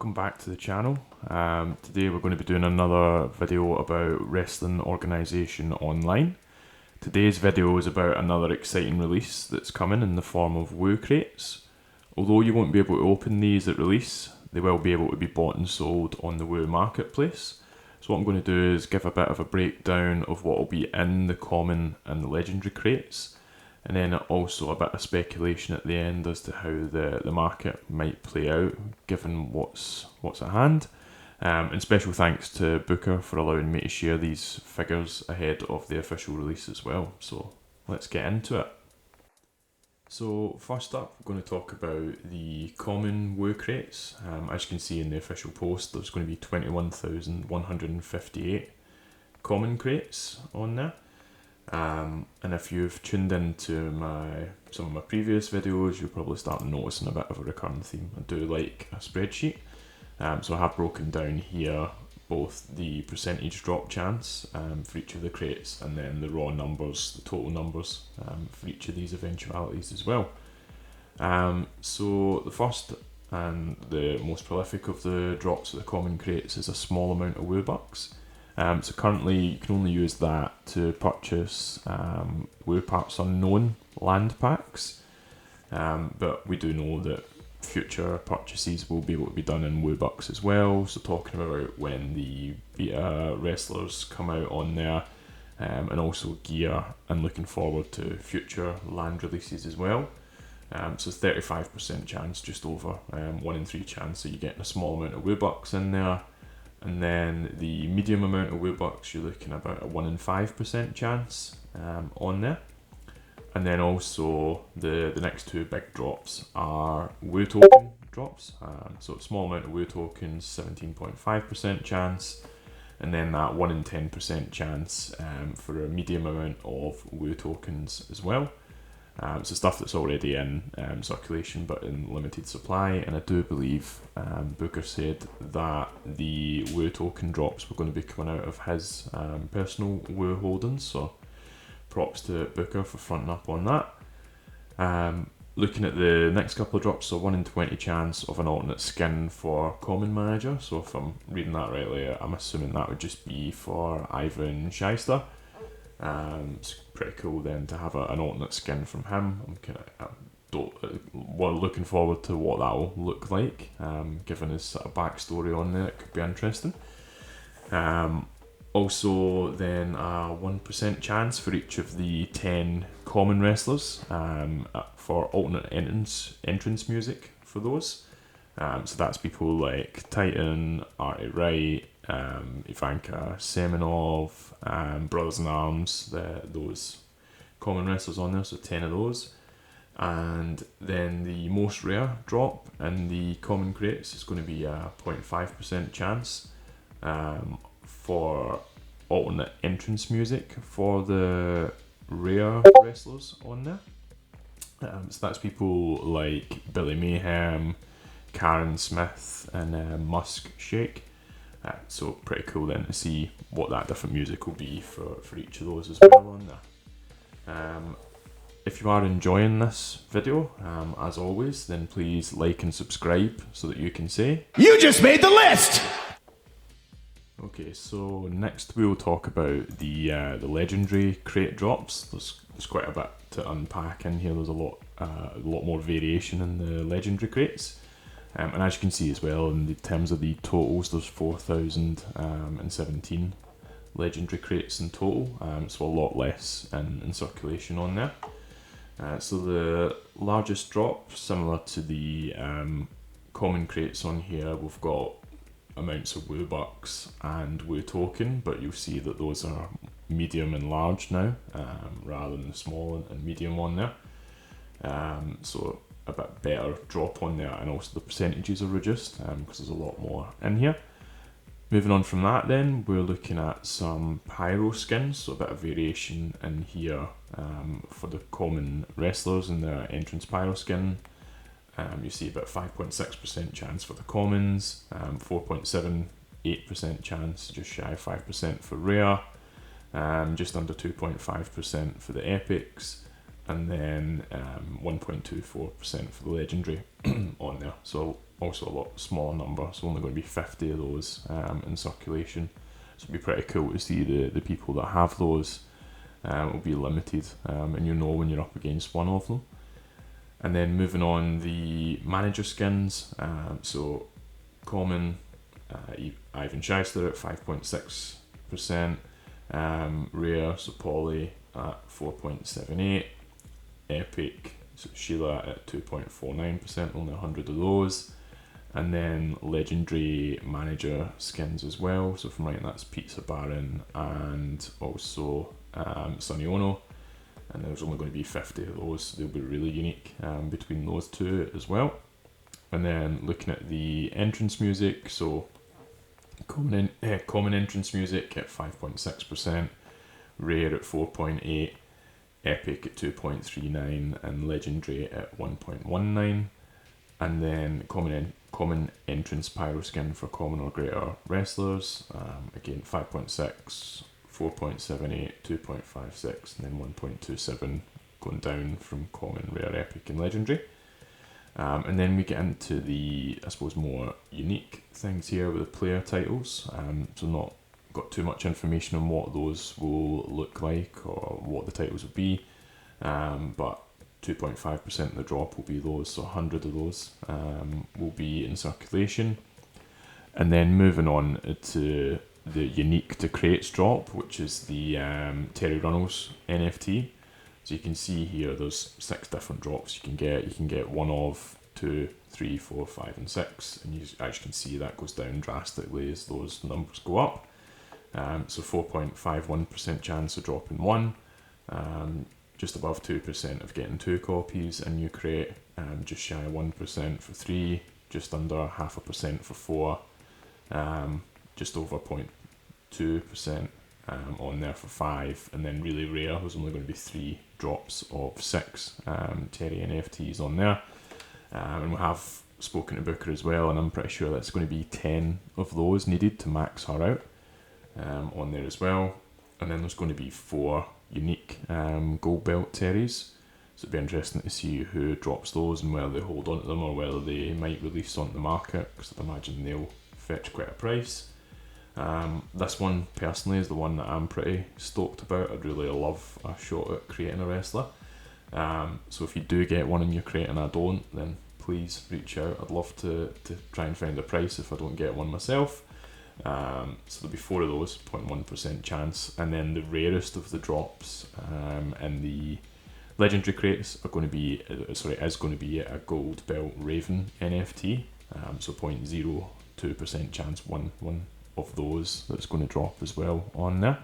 welcome back to the channel. Today we're going to be doing another video about Wrestling Organisation Online. Today's video is about another exciting release that's coming in the form of Woo Crates. Although you won't be able to open these at release, they will be able to be bought and sold on the Woo Marketplace. So what I'm going to do is give a bit of a breakdown of what will be in the common and the legendary crates, and then also a bit of speculation at the end as to how the market might play out given what's at hand. And special thanks to Booker for allowing me to share these figures ahead of the official release as well. So let's get into it. So first up, we're going to talk about the common Woo crates. As you can see in the official post, there's going to be 21,158 common crates on there. And if you've tuned into some of my previous videos, you'll probably start noticing a bit of a recurring theme. I do like a spreadsheet, so I have broken down here both the percentage drop chance for each of the crates, and then the raw numbers, the total numbers for each of these eventualities as well. So the first and the most prolific of the drops of the common crates is a small amount of Woo Bucks. So currently you can only use that to purchase Woo Parts Unknown land packs, but we do know that future purchases will be able to be done in Woo Bucks as well. So talking about when the beta wrestlers come out on there, and also gear, and looking forward to future land releases as well. So 35% chance, just over 1 in 3 chance that you're getting a small amount of Woo Bucks in there. And then the medium amount of Woo Bucks, you're looking about a 1 in 5% chance on there. And then also the next two big drops are Woo Token drops. So a small amount of Woo Tokens, 17.5% chance. And then that 1 in 10% chance for a medium amount of Woo Tokens as well. So stuff that's already in circulation but in limited supply, and I do believe Booker said that the Woo token drops were going to be coming out of his personal Woo holdings, so props to Booker for fronting up on that. Looking at the next couple of drops, so 1 in 20 chance of an alternate skin for Common Manager, so if I'm reading that rightly, I'm assuming that would just be for Ivan Shyster. It's pretty cool then to have an alternate skin from him. We're looking forward to what that will look like, given his sort of backstory on there. It could be interesting. Also then a 1% chance for each of the 10 common wrestlers for alternate entrance music for those. So that's people like Titan, Artie Wright, Ivanka Semenov, Brothers in Arms, those common wrestlers on there, so 10 of those. And then the most rare drop in the common crates is going to be a 0.5% chance for alternate entrance music for the rare wrestlers on there. So that's people like Billy Mayhem, Karen Smith, and Musk Shake. So pretty cool then to see what that different music will be for each of those as well on there. If you are enjoying this video, as always, then please like and subscribe so that you can say You just made the list! Okay, so next we'll talk about the legendary crate drops. There's quite a bit to unpack in here. There's a lot more variation in the legendary crates. And as you can see as well, in the terms of the totals, there's 4,017 legendary crates in total, so a lot less in circulation on there. So the largest drop, similar to the common crates on here, we've got amounts of Woo Bucks and Woo Token, but you'll see that those are medium and large now, rather than the small and medium on there. So a bit better drop on there, and also the percentages are reduced because there's a lot more in here. Moving on from that then, we're looking at some pyro skins, so a bit of variation in here for the common wrestlers and their entrance pyro skin. You see about 5.6% chance for the commons, 4.78% chance, just shy of 5% for rare, just under 2.5% for the epics, and then 1.24% for the legendary on there. So also a lot smaller number, so only going to be 50 of those in circulation. So it'll be pretty cool to see the people that have those. Will be limited, and you know when you're up against one of them. And then moving on, the manager skins. So common, Ivan Shyster at 5.6%, rare, so Polly at 4.78%, epic, so Sheila at 2.49%, only 100 of those. And then legendary manager skins as well. So from right, that's Pizza Baron and also Sonny Ono. And there's only going to be 50 of those, so they'll be really unique between those two as well. And then looking at the entrance music, so common entrance music at 5.6%, rare at 4.8%, epic at 2.39%, and legendary at 1.19%. And then common entrance pyro skin for common or greater wrestlers, again 5.6%, 4.78%, 2.56%, and then 1.27%, going down from common, rare, epic, and legendary. And then we get into the, I suppose, more unique things here with the player titles. So not got too much information on what those will look like or what the titles will be, but 2.5% of the drop will be those, so 100 of those will be in circulation. And then moving on to the unique to crates drop, which is the Terry Runnels NFT. So you can see here there's 6 different drops you can get. You can get 1 of, 2, 3, 4, 5 and 6, and you actually can see that goes down drastically as those numbers go up. So 4.51% chance of dropping 1, just above 2% of getting 2 copies, and you create just shy of 1% for 3, just under 0.5% for 4, just over 0.2% on there for 5, and then really rare, there's only going to be 3 drops of 6 Terry NFTs on there. And we have spoken to Booker as well, and I'm pretty sure that's going to be 10 of those needed to max her out on there as well. And then there's going to be 4 unique gold belt Terrys, so it'd be interesting to see who drops those and whether they hold on to them or whether they might release onto the market, because I'd imagine they'll fetch quite a price. This one personally is the one that I'm pretty stoked about. I'd really love a shot at creating a wrestler. So if you do get one in your crate and I don't, then please reach out. I'd love to try and find a price if I don't get one myself. So there'll be 4 of those, 0.1% chance, and then the rarest of the drops in the legendary crates are going to be is going to be a gold belt Raven NFT. So 0.02% chance, one of those that's going to drop as well on there.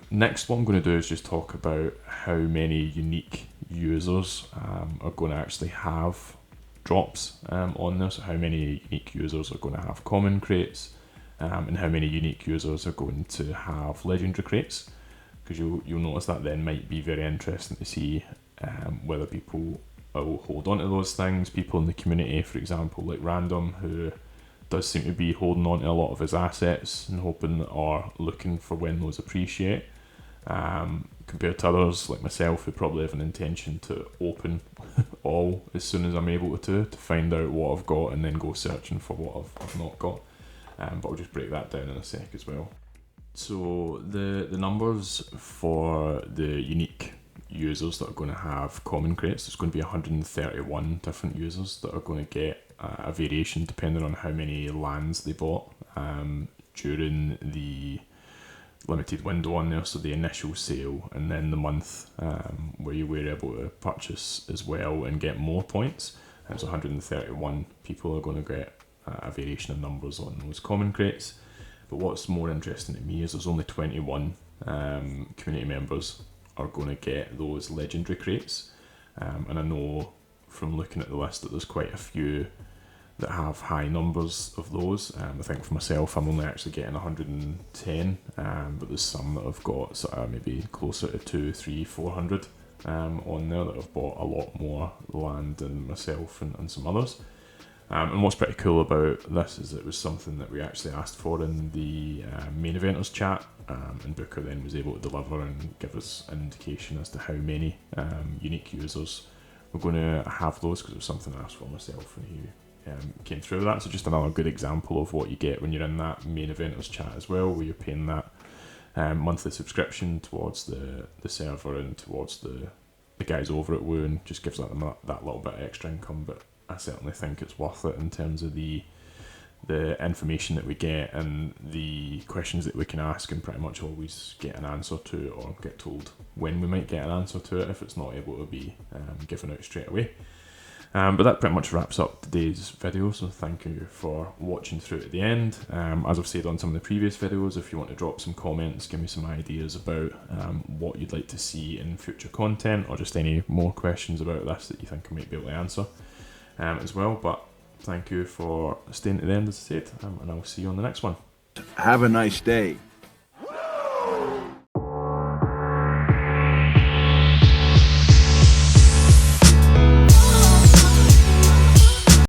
Next, what I'm going to do is just talk about how many unique users are going to actually have drops on there. So how many unique users are going to have common crates, and how many unique users are going to have legendary crates, because you'll notice that then might be very interesting to see whether people will hold on to those things. People in the community, for example, like Random, who does seem to be holding on to a lot of his assets and hoping or looking for when those appreciate, compared to others like myself who probably have an intention to open all as soon as I'm able to find out what I've got and then go searching for what I've not got. But I'll just break that down in a sec as well. So the numbers for the unique users that are going to have common crates, there's going to be 131 different users that are going to get a variation depending on how many lands they bought during the limited window on there, so the initial sale and then the month where you were able to purchase as well and get more points. And so 131 people are going to get a variation of numbers on those common crates. But what's more interesting to me is there's only 21 community members are going to get those legendary crates, and I know from looking at the list that there's quite a few that have high numbers of those. I think for myself I'm only actually getting 110, but there's some that have got sort of maybe closer to 200, 300, 400 on there that have bought a lot more land than myself and some others. And what's pretty cool about this is it was something that we actually asked for in the main eventers chat, and Booker then was able to deliver and give us an indication as to how many unique users were going to have those, because it was something I asked for myself and he came through that. So just another good example of what you get when you're in that main eventers chat as well, where you're paying that monthly subscription towards the server and towards the guys over at Woo, and just gives them that little bit of extra income. But I certainly think it's worth it in terms of the information that we get and the questions that we can ask, and pretty much always get an answer to it, or get told when we might get an answer to it if it's not able to be given out straight away. But that pretty much wraps up today's video, so thank you for watching through to the end. As I've said on some of the previous videos, if you want to drop some comments, give me some ideas about what you'd like to see in future content, or just any more questions about this that you think I might be able to answer as well. But thank you for staying to the end, as I said, and I'll see you on the next one. Have a nice day.